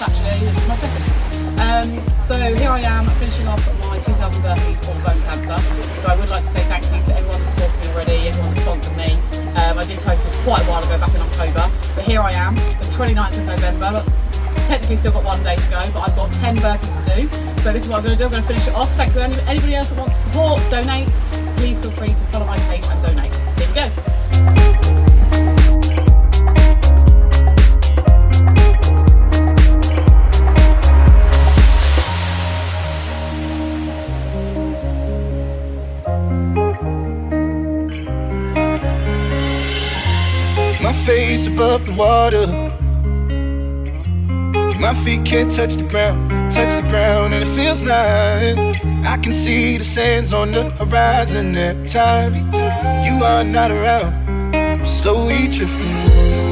actually. This is my second. So here I am finishing off my 2000 burpees for bone cancer. So I would like to say thank you to everyone who's supported me already, everyone who's sponsored me. I did post this quite a while ago, back in October, but here I am, the 29th of November. Technically still got 1 day to go, but I've got 10 burpees to do. So this is what I'm going to do, I'm going to finish it off. Thank you. Anybody else that wants to support, donate, please feel free to follow my page and donate. Here we go. My face above the water, my feet can't touch the ground, and it feels like I can see the sands on the horizon every time you are not around. I'm slowly drifting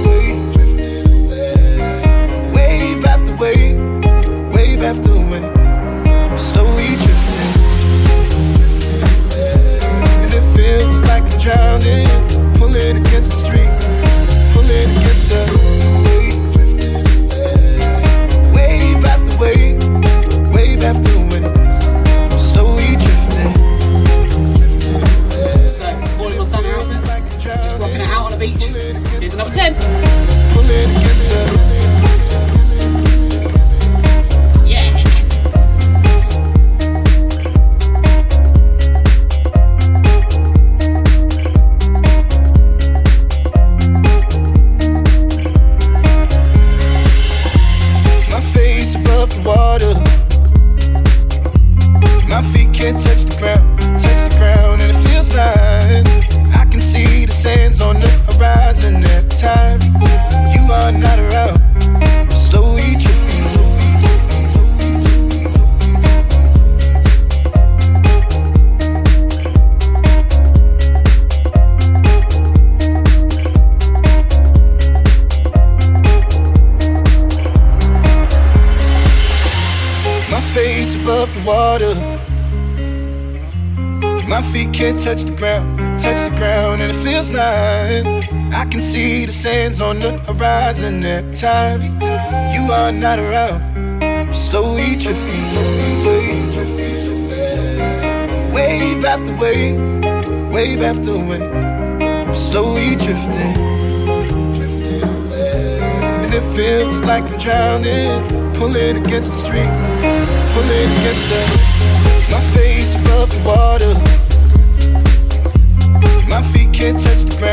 away, wave after wave, wave after wave. I'm slowly drifting, and it feels like I'm drowning, pulling against the street. Against the wave after wave, wave after wave, I'm slowly drifting. So, all in my sun out, just rocking it out on a beach. Here's another 10. Pulling against the water. My feet can't touch the ground, and it feels like I can see the sands on the horizon every time you are not around. I'm slowly drifting. My face above the water, my feet can't touch the ground, and it feels like I can see the sands on the horizon every time you are not around. I'm slowly drifting, wave after wave, wave after wave. I'm slowly drifting, and it feels like I'm drowning, pulling against the street, pulling against my face above the water. My feet can't touch the ground.